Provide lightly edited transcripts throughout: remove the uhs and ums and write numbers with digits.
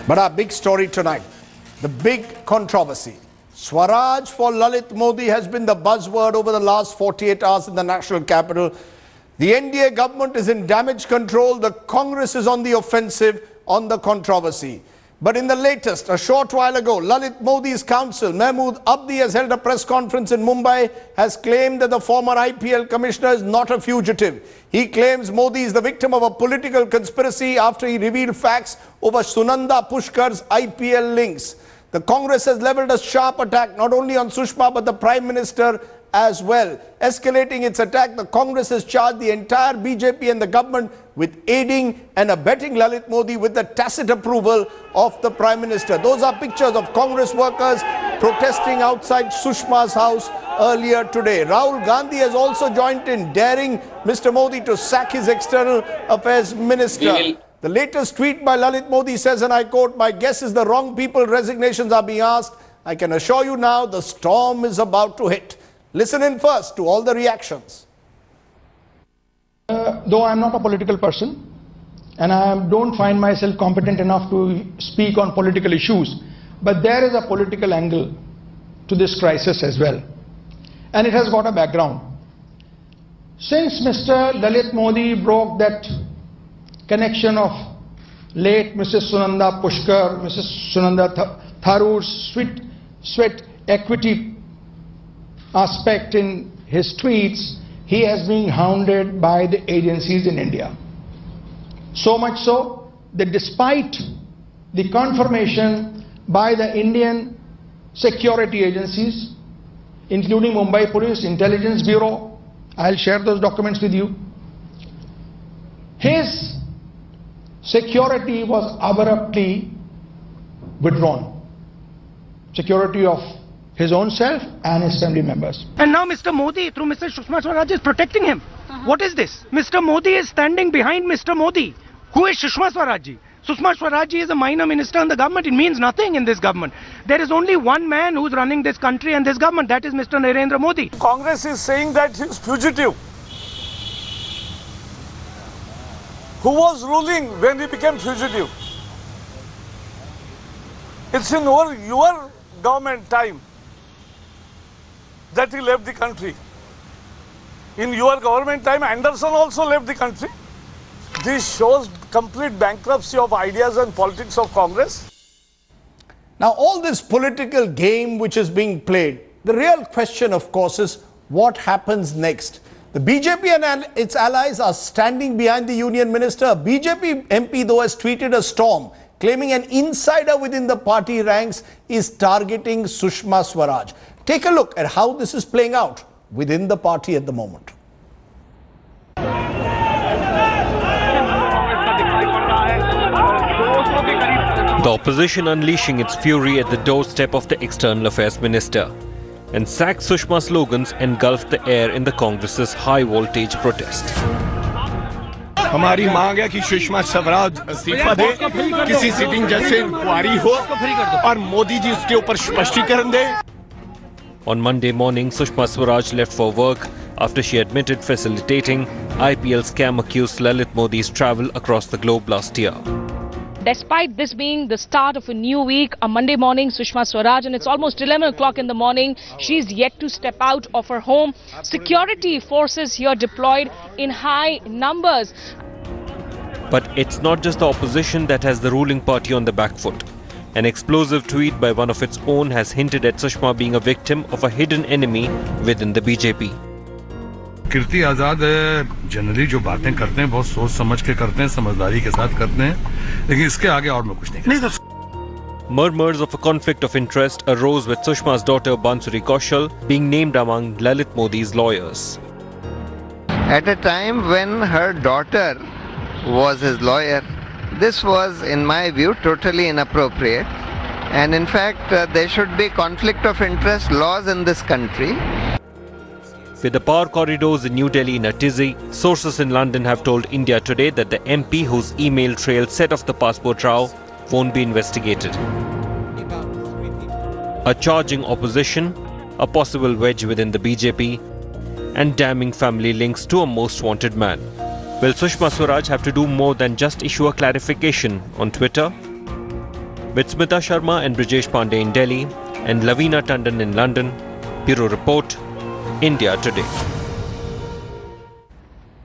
But our big story tonight, the big controversy. Swaraj for Lalit Modi has been the buzzword over the last 48 hours in the national capital. The NDA government is in damage control. The Congress is on the offensive on the controversy. But in the latest, a short while ago, Lalit Modi's counsel, Mahmood Abdi, has held a press conference in Mumbai, has claimed that the former IPL commissioner is not a fugitive. He claims Modi is the victim of a political conspiracy after he revealed facts over Sunanda Pushkar's IPL links. The Congress has levelled a sharp attack not only on Sushma but the Prime Minister as well. Escalating its attack, the Congress has charged the entire BJP and the government with aiding and abetting Lalit Modi with the tacit approval of the Prime Minister. Those are pictures of Congress workers protesting outside Sushma's house earlier today. Rahul Gandhi has also joined in, daring Mr. Modi to sack his External Affairs Minister. The latest tweet by Lalit Modi says, and I quote, "My guess is the wrong people resignations are being asked. I can assure you now the storm is about to hit." Listen in first to all the reactions. Though I am not a political person and I don't find myself competent enough to speak on political issues, but there is a political angle to this crisis as well. And it has got a background. Since Mr. Lalit Modi broke that connection of late Mrs. Sunanda Pushkar, Mrs. Sunanda Tharoor's sweat equity aspect in his tweets, he has been hounded by the agencies in India. So much so that despite the confirmation by the Indian security agencies, including Mumbai Police Intelligence Bureau, I'll share those documents with you, his security was abruptly withdrawn. Security of his own self and his family members. And now Mr. Modi, through Mr. Sushma Swaraj, is protecting him. What is this? Mr. Modi is standing behind Mr. Modi. Who is Sushma Swaraj? Sushma Swaraj is a minor minister in the government. It means nothing in this government. There is only one man who's running this country and this government. That is Mr. Narendra Modi. Congress is saying that he's fugitive. Who was ruling when he became fugitive? It's in your government time that he left the country. In your government time, Anderson also left the country. This shows complete bankruptcy of ideas and politics of Congress. Now, all this political game which is being played, the real question, of course, is what happens next? The BJP and its allies are standing behind the union minister. A BJP MP, though, has tweeted a storm, claiming an insider within the party ranks is targeting Sushma Swaraj. Take a look at how this is playing out within the party at the moment. The opposition unleashing its fury at the doorstep of the External Affairs Minister. And "Sack Sushma" slogans engulfed the air in the Congress's high-voltage protest. हमारी मांग है कि सुषमा स्वराज इस्तीफा दे, किसी sitting जज से inquiry हो और मोदी जी उसके ऊपर स्पष्टीकरण दे. On Monday morning, Sushma Swaraj left for work after she admitted facilitating IPL scam-accused Lalit Modi's travel across the globe last year. Despite this being the start of a new week, a Monday morning, Sushma Swaraj, and it's almost 11 o'clock in the morning, she's yet to step out of her home. Security forces here deployed in high numbers. But it's not just the opposition that has the ruling party on the back foot. An explosive tweet by one of its own has hinted at Sushma being a victim of a hidden enemy within the BJP. Kirti Azad generally जो बातें करते हैं बहुत सोच समझ के करते हैं, समझदारी के साथ करते हैं, लेकिन इसके आगे और मैं कुछ नहीं कर सकता. Murmurs of a conflict of interest arose with Sushma's daughter Bansuri Kaushal being named among Lalit Modi's lawyers. At a time when her daughter was his lawyer, this was, in my view, totally inappropriate. And in fact, there should be conflict of interest laws in this country. With the power corridors in New Delhi in a tizzy, sources in London have told India Today that the MP whose email trail set off the passport row won't be investigated. A charging opposition, a possible wedge within the BJP, and damning family links to a most wanted man. Will Sushma Swaraj have to do more than just issue a clarification on Twitter? With Smita Sharma and Brijesh Pandey in Delhi and Lavina Tandon in London. Bureau Report, India Today.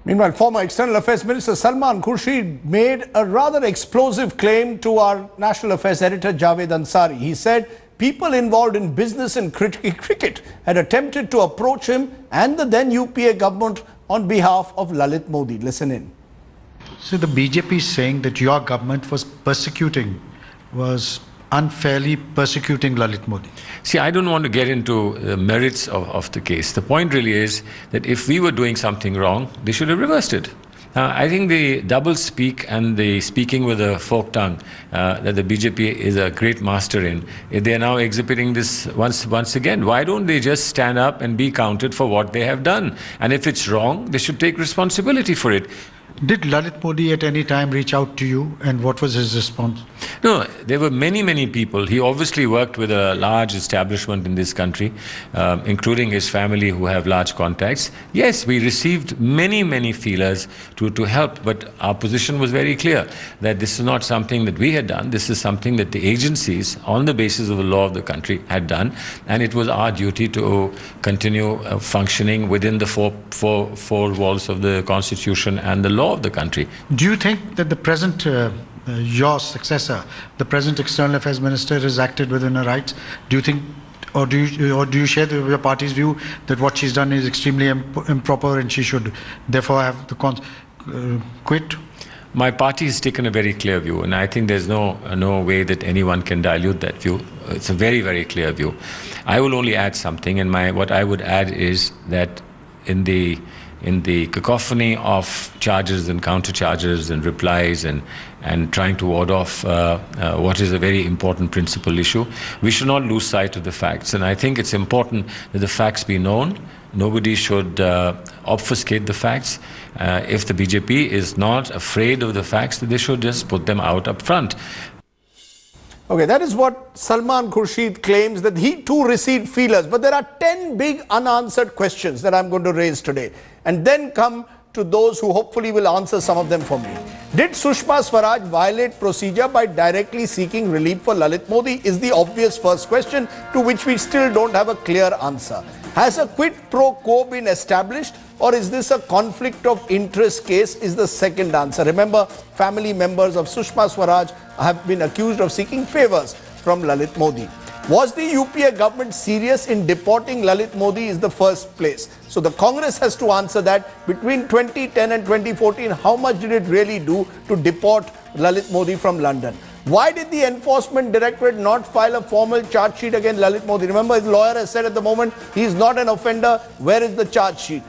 Meanwhile, former External Affairs Minister Salman Khurshid made a rather explosive claim to our National Affairs editor Javed Ansari. He said people involved in business and cricket had attempted to approach him and the then UPA government on behalf of Lalit Modi. Listen in. So the BJP is saying that your government was unfairly persecuting Lalit Modi. See, I don't want to get into the merits of the case. The point really is that if we were doing something wrong, they should have reversed it. I think the double speak and the speaking with a forked tongue that the BJP is a great master in, they are now exhibiting this once again. Why don't they just stand up and be counted for what they have done? And if it's wrong, they should take responsibility for it. Did Lalit Modi at any time reach out to you, and what was his response? No, there were many people. He obviously worked with a large establishment in this country, including his family who have large contacts. Yes, we received many feelers to help, but our position was very clear that this is not something that we had done. This is something that the agencies, on the basis of the law of the country, had done, and it was our duty to continue functioning within the four walls of the Constitution and the law of the country. Do you think that the present, your successor, the present External Affairs Minister, has acted within her rights? Do you think, or do you share your party's view that what she's done is extremely improper and she should therefore have the quit? My party has taken a very clear view, and I think there's no way that anyone can dilute that view. It's a very clear view. I will only add something, and what I would add is that in the cacophony of charges and counter-charges and replies and trying to ward off what is a very important principal issue, we should not lose sight of the facts. And I think it's important that the facts be known. Nobody should obfuscate the facts. If the BJP is not afraid of the facts, they should just put them out up front. Okay, that is what Salman Khurshid claims, that he too received feelers. But there are 10 big unanswered questions that I'm going to raise today, and then come to those who hopefully will answer some of them for me. Did Sushma Swaraj violate procedure by directly seeking relief for Lalit Modi? Is the obvious first question, to which we still don't have a clear answer. Has a quid pro quo been established, or is this a conflict of interest case, is the second answer. Remember, family members of Sushma Swaraj have been accused of seeking favours from Lalit Modi. Was the UPA government serious in deporting Lalit Modi is the first place. So the Congress has to answer that. Between 2010 and 2014, how much did it really do to deport Lalit Modi from London? Why did the Enforcement Directorate not file a formal charge sheet against Lalit Modi? Remember, his lawyer has said at the moment he is not an offender. Where is the charge sheet?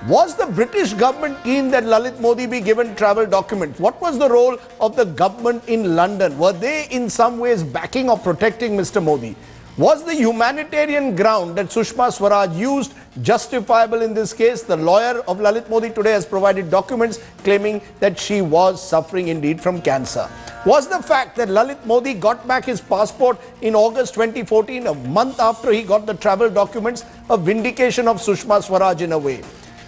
Was the British government keen that Lalit Modi be given travel documents? What was the role of the government in London? Were they in some ways backing or protecting Mr. Modi? Was the humanitarian ground that Sushma Swaraj used justifiable in this case? The lawyer of Lalit Modi today has provided documents claiming that she was suffering indeed from cancer. Was the fact that Lalit Modi got back his passport in August 2014, a month after he got the travel documents, a vindication of Sushma Swaraj in a way?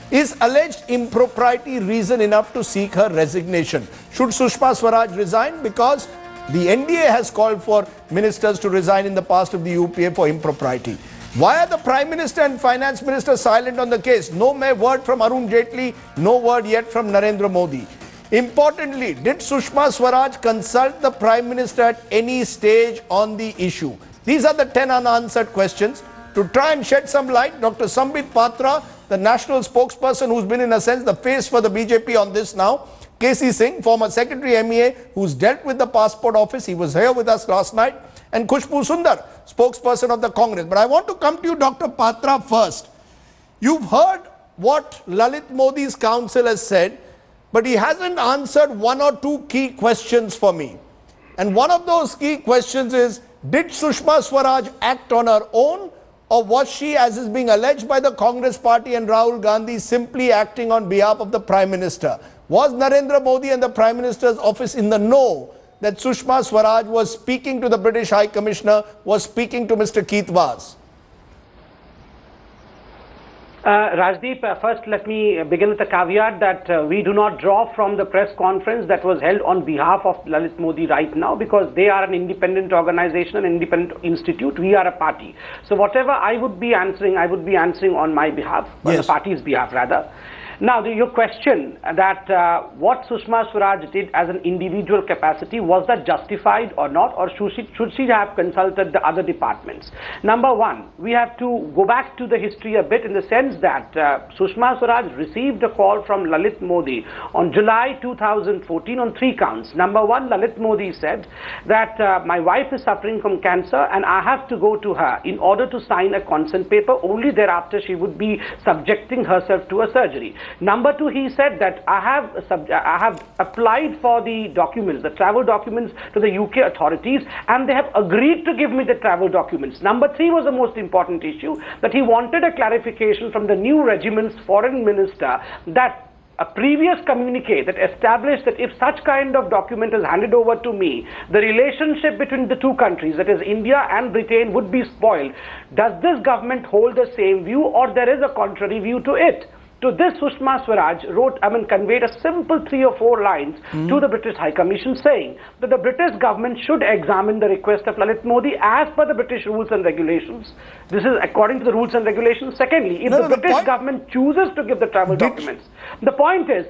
Is alleged impropriety reason enough to seek her resignation? Should Sushma Swaraj resign? Because the NDA has called for ministers to resign in the past of the UPA for impropriety. Why are the Prime Minister and Finance Minister silent on the case? No mere word from Arun Jaitley, no word yet from Narendra Modi. Importantly, did Sushma Swaraj consult the Prime Minister at any stage on the issue? These are the 10 unanswered questions. To try and shed some light, Dr. Sambit Patra, the national spokesperson who's been in a sense the face for the BJP on this now, KC Singh, former Secretary MEA, who's dealt with the passport office, he was here with us last night, and Khushbu Sundar, spokesperson of the Congress. But I want to come to you, Dr. Patra, first. You've heard what Lalit Modi's counsel has said, but he hasn't answered one or two key questions for me. And one of those key questions is, did Sushma Swaraj act on her own, or was she, as is being alleged by the Congress party and Rahul Gandhi, simply acting on behalf of the Prime Minister? Was Narendra Modi and the Prime Minister's office in the know that Sushma Swaraj was speaking to the British High Commissioner, was speaking to Mr. Keith Vaz? Rajdeep, first let me begin with a caveat that we do not draw from the press conference that was held on behalf of Lalit Modi right now, because they are an independent organization, an independent institute. We are a party. So whatever I would be answering on my behalf, on the party's behalf rather. Now, your question that what Sushma Swaraj did as an individual capacity, was that justified or not, or should she have consulted the other departments? Number one, we have to go back to the history a bit, in the sense that Sushma Swaraj received a call from Lalit Modi on July 2014 on 3 counts. Number one, Lalit Modi said that my wife is suffering from cancer and I have to go to her in order to sign a consent paper. Only thereafter she would be subjecting herself to a surgery. Number two, he said that I have applied for the documents, the travel documents, to the UK authorities, and they have agreed to give me the travel documents. Number three was the most important issue, that he wanted a clarification from the new regiment's foreign minister that a previous communique that established that if such kind of document is handed over to me, the relationship between the two countries, that is India and Britain, would be spoiled. Does this government hold the same view, or there is a contrary view to it? To this, Sushma Swaraj conveyed a simple 3 or 4 lines to the British High Commission, saying that the British government should examine the request of Lalit Modi as per the British rules and regulations. This is according to the rules and regulations. Secondly, if the British government chooses to give the travel documents, the point is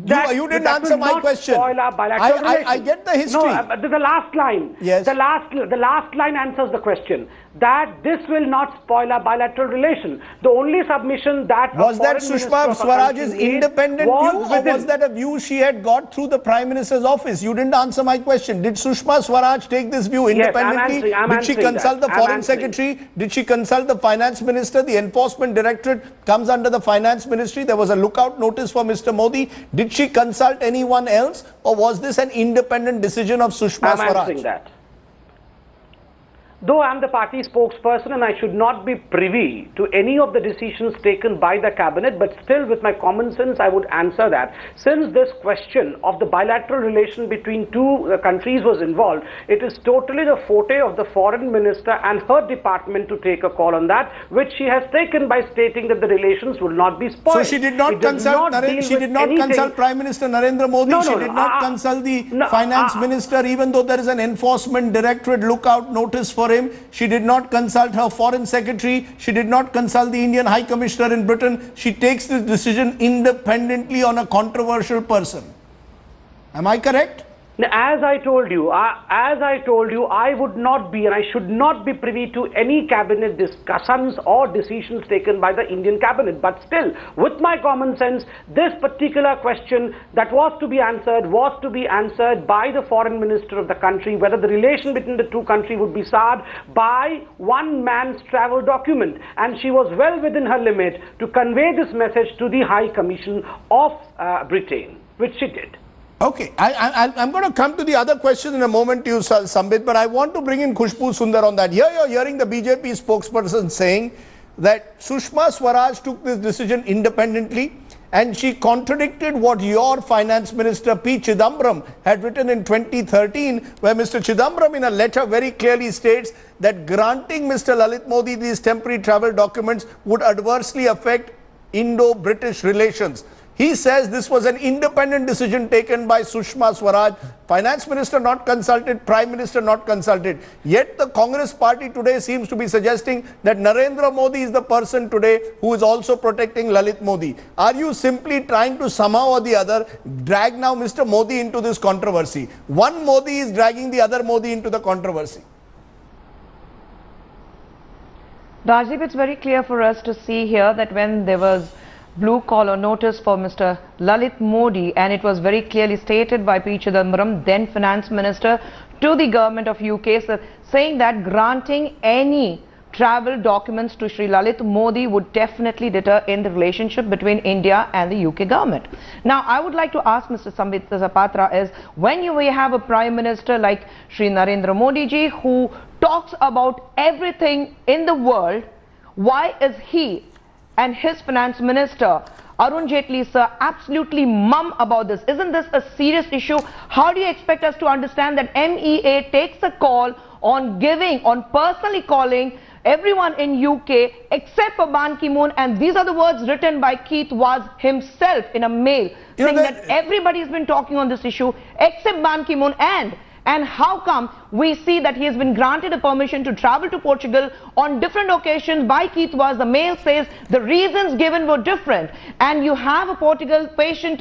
that you didn't answer my question. I get the history. No, the last line. Yes. The last line answers the question. That this will not spoil our bilateral relation. The only submission that was that Sushma Swaraj's independent view, or was that a view she had got through the Prime Minister's office? You didn't answer my question. Did Sushma Swaraj take this view independently? Yes, did she consult the Foreign Secretary? Did she consult the Finance Minister? The Enforcement Directorate comes under the Finance Ministry. There was a lookout notice for Mr. Modi. Did she consult anyone else, or was this an independent decision of Sushma Swaraj? I'm answering that. Though I am the party spokesperson and I should not be privy to any of the decisions taken by the cabinet, but still with my common sense I would answer that. Since this question of the bilateral relation between two countries was involved, it is totally the forte of the foreign minister and her department to take a call on that, which she has taken by stating that the relations will not be spoiled. So she did not consult Prime Minister Narendra Modi, she did not consult the Finance Minister, even though there is an Enforcement Directorate lookout notice for him. She did not consult her Foreign Secretary. She did not consult the Indian High Commissioner in Britain. She takes this decision independently on a controversial person. Am I correct? As I told you, I would not be and I should not be privy to any cabinet discussions or decisions taken by the Indian cabinet. But still, with my common sense, this particular question that was to be answered by the foreign minister of the country, whether the relation between the two countries would be soured by one man's travel document. And she was well within her limit to convey this message to the High Commission of Britain, which she did. Okay, I'm going to come to the other question in a moment, you Sambit, but I want to bring in Khushbu Sundar on that. Here you're hearing the BJP spokesperson saying that Sushma Swaraj took this decision independently and she contradicted what your Finance Minister P. Chidambaram had written in 2013, where Mr. Chidambaram in a letter very clearly states that granting Mr. Lalit Modi these temporary travel documents would adversely affect Indo-British relations. He says this was an independent decision taken by Sushma Swaraj, Finance Minister not consulted, Prime Minister not consulted. Yet the Congress party today seems to be suggesting that Narendra Modi is the person today who is also protecting Lalit Modi. Are you simply trying to somehow or the other drag now Mr. Modi into this controversy? One Modi is dragging the other Modi into the controversy. Rajiv, it's very clear for us to see here that when there was blue collar notice for Mr. Lalit Modi, and it was very clearly stated by P. Chidambaram, then Finance Minister, to the government of UK, saying that granting any travel documents to Sri Lalit Modi would definitely deter in the relationship between India and the UK government. Now, I would like to ask Mr. Sambit Zapatra is, when you have a Prime Minister like Sri Narendra Modi ji, who talks about everything in the world, why is he and his Finance Minister Arun Jaitley sir absolutely mum about this? Isn't this a serious issue? How do you expect us to understand that MEA takes a call on personally calling everyone in UK except for Ban Ki-moon, and these are the words written by Keith Vaz himself in a mail saying that everybody's been talking on this issue except Ban Ki-moon. And how come we see that he has been granted a permission to travel to Portugal on different occasions by Keith Vaz? The mail says the reasons given were different, and you have a Portugal patient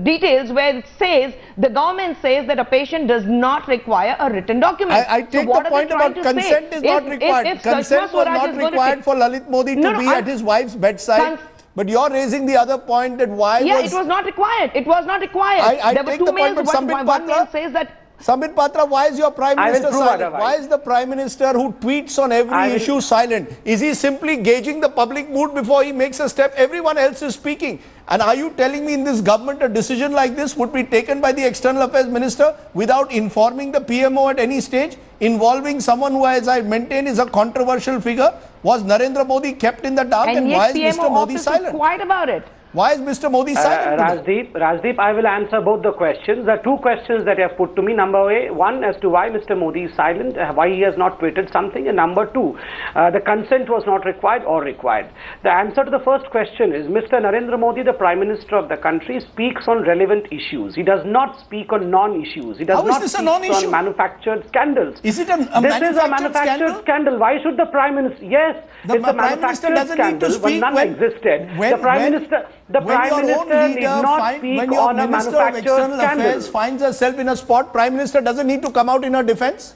details where it says, the government says that a patient does not require a written document. I take the point about consent is not required. Consent was not required for Lalit Modi to be at his wife's bedside. But you're raising the other point that why it was not required. It was not required. There were two mails. One mail says that Sambit Patra, why is your Prime Minister silent? Why is the Prime Minister who tweets on every issue silent? Is he simply gauging the public mood before he makes a step? Everyone else is speaking. And are you telling me in this government a decision like this would be taken by the External Affairs Minister without informing the PMO at any stage, involving someone who, as I maintain, is a controversial figure? Was Narendra Modi kept in the dark, and why is Mr. Modi silent? Quiet about it. Why is Mr. Modi silent? Rajdeep, I will answer both the questions. There are two questions that you have put to me. Number one, as to why Mr. Modi is silent, why he has not tweeted something. And number two, the consent was not required or required. The answer to the first question is Mr. Narendra Modi, the Prime Minister of the country, speaks on relevant issues. He does not speak on non-issues. He does not speak on manufactured scandals. Is it a manufactured scandal? Why should the Prime Minister? Yes, it's a manufactured scandal when none existed. The Prime Minister... The Prime Minister need not speak on a manufactured scandal. Finds herself in a spot, Prime Minister doesn't need to come out in her defense?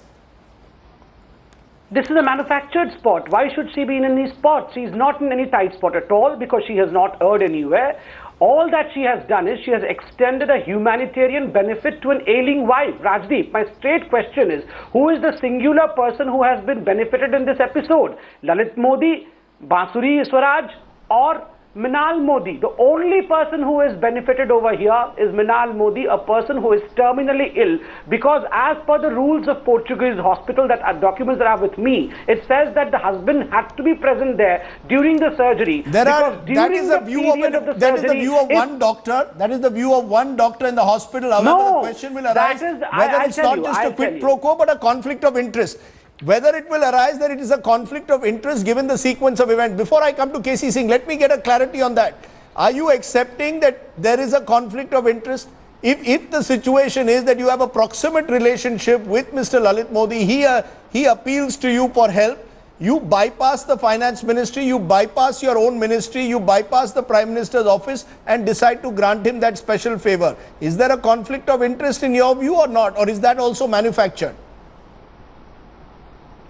This is a manufactured spot. Why should she be in any spot? She is not in any tight spot at all because she has not erred anywhere. All that she has done is she has extended a humanitarian benefit to an ailing wife. Rajdeep, my straight question is, who is the singular person who has been benefited in this episode? Lalit Modi, Sushma Swaraj, or Minal Modi? The only person who is benefited over here is Minal Modi, a person who is terminally ill, because as per the rules of Portuguese hospital, that are documents that are with me, it says that the husband had to be present there during the surgery. That is the view of one doctor. That is the view of one doctor in the hospital. However, the question will arise whether it's not just a quid pro quo but a conflict of interest. Whether it will arise that it is a conflict of interest given the sequence of events. Before I come to KC Singh, let me get a clarity on that. Are you accepting that there is a conflict of interest? If the situation is that you have a proximate relationship with Mr. Lalit Modi, he appeals to you for help, you bypass the finance ministry, you bypass your own ministry, you bypass the Prime Minister's office and decide to grant him that special favor. Is there a conflict of interest in your view or not? Or is that also manufactured?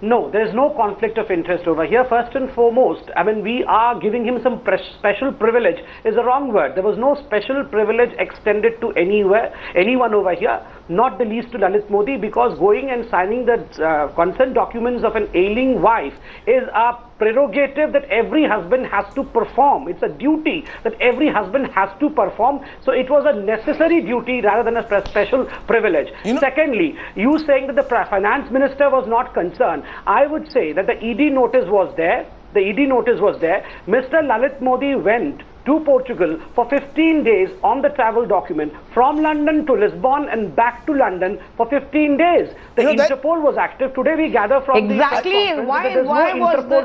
No, there is no conflict of interest over here. First and foremost, I mean, we are giving him some special privilege is the wrong word. There was no special privilege extended to anyone over here, not the least to Lalit Modi, because going and signing the consent documents of an ailing wife is a prerogative that every husband has to perform. It's a duty that every husband has to perform. So it was a necessary duty rather than a special privilege. Secondly, you saying that the finance minister was not concerned. I would say that the ED notice was there. The ED notice was there. Mr. Lalit Modi went to Portugal for 15 days on the travel document from London to Lisbon and back to London for 15 days. The Interpol was active. Today we gather from why was the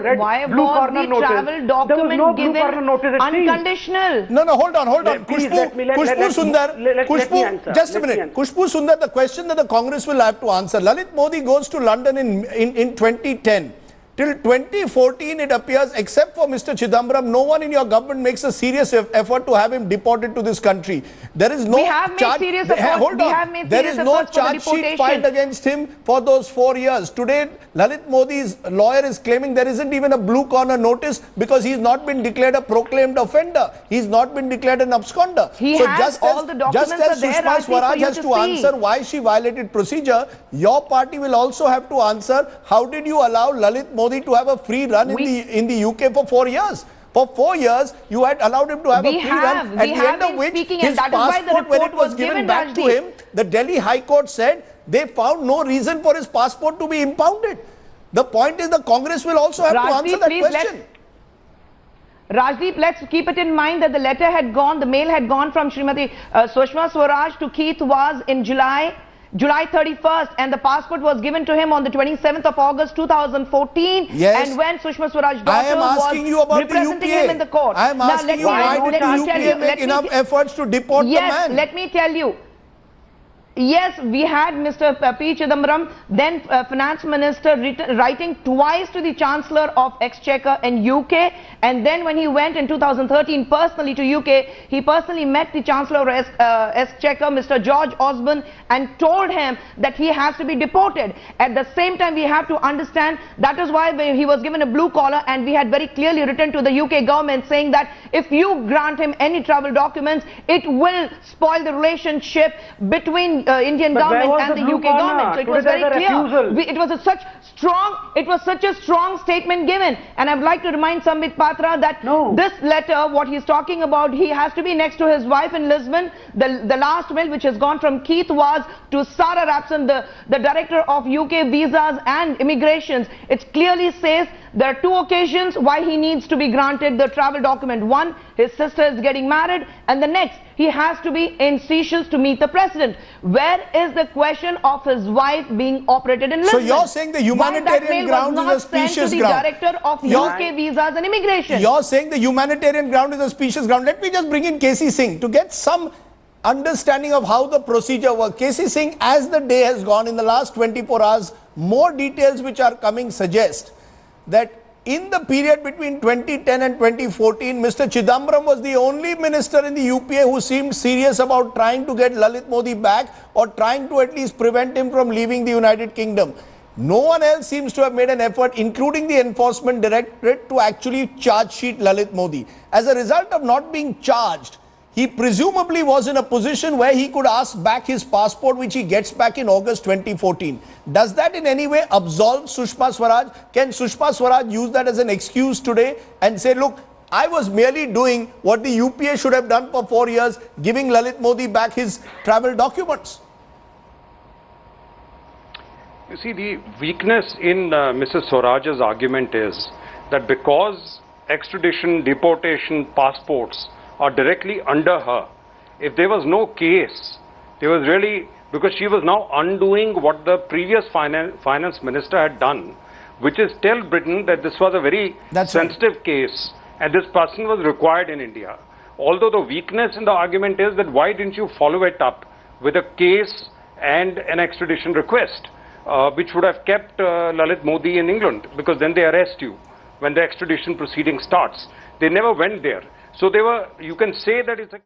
travel document given unconditional? No, hold on. Kushbu Sundar, just a minute. Kushbu Sundar, the question that the Congress will have to answer. Lalit Modi goes to London in 2010. Till 2014, it appears, except for Mr. Chidambaram, no one in your government makes a serious effort to have him deported to this country. There is no charge. There is no charge sheet filed against him for those 4 years. Today, Lalit Modi's lawyer is claiming there isn't even a blue corner notice because he's not been declared a proclaimed offender. He's not been declared an absconder. Just as Sushma Swaraj has to answer why she violated procedure, your party will also have to answer how did you allow Lalit Modi to have a free run in the UK for 4 years. For 4 years, you had allowed him to have a free run, at the end of which his passport, when it was given back to him, the Delhi High Court said they found no reason for his passport to be impounded. The point is the Congress will also have to answer that question. Rajdeep, let's keep it in mind that the letter had gone, the mail had gone from Srimati Sushma Swaraj to Keith Vaz in July. July 31st, and the passport was given to him on the 27th of August 2014. Yes. And when Sushma Swaraj's daughter was representing him in the court. I am asking you, why did the UPA make enough efforts to deport the man? Yes, let me tell you. Yes, we had Mr. P. Chidambaram, then finance minister, writing twice to the Chancellor of Exchequer in UK, and then when he went in 2013 personally to UK, he personally met the Chancellor of Exchequer, Mr. George Osborne, and told him that he has to be deported. At the same time, we have to understand that is why he was given a blue collar, and we had very clearly written to the UK government saying that if you grant him any travel documents, it will spoil the relationship between Indian government and the UK government. So it was very clear. It was such a strong statement given. And I would like to remind Sambit Patra that this letter, what he's talking about, he has to be next to his wife in Lisbon. The last mail which has gone from Keith Vaz to Sarah Rapson, the director of UK visas and immigrations. It clearly says there are two occasions why he needs to be granted the travel document. One, his sister is getting married, and the next, he has to be in Seychelles to meet the president. Where is the question of his wife being operated in Lisbon? So you're saying the humanitarian ground is a specious ground. Director of UK visas and immigration. You're saying the humanitarian ground is a specious ground. Let me just bring in KC Singh to get some understanding of how the procedure works. KC Singh, as the day has gone in the last 24 hours, more details which are coming suggest that in the period between 2010 and 2014, Mr. Chidambaram was the only minister in the UPA who seemed serious about trying to get Lalit Modi back or trying to at least prevent him from leaving the United Kingdom. No one else seems to have made an effort, including the Enforcement Directorate, to actually charge sheet Lalit Modi. As a result of not being charged, he presumably was in a position where he could ask back his passport, which he gets back in August 2014. Does that in any way absolve Sushma Swaraj? Can Sushma Swaraj use that as an excuse today and say, look, I was merely doing what the UPA should have done for 4 years, giving Lalit Modi back his travel documents? You see, the weakness in Mrs. Swaraj's argument is that because extradition, deportation, passports are directly under her, if there was no case, there was really, because she was now undoing what the previous finance minister had done, which is tell Britain that this was a very sensitive case and this person was required in India. Although the weakness in the argument is that why didn't you follow it up with a case and an extradition request, which would have kept Lalit Modi in England, because then they arrest you when the extradition proceeding starts. They never went there. So they were, you can say that it's a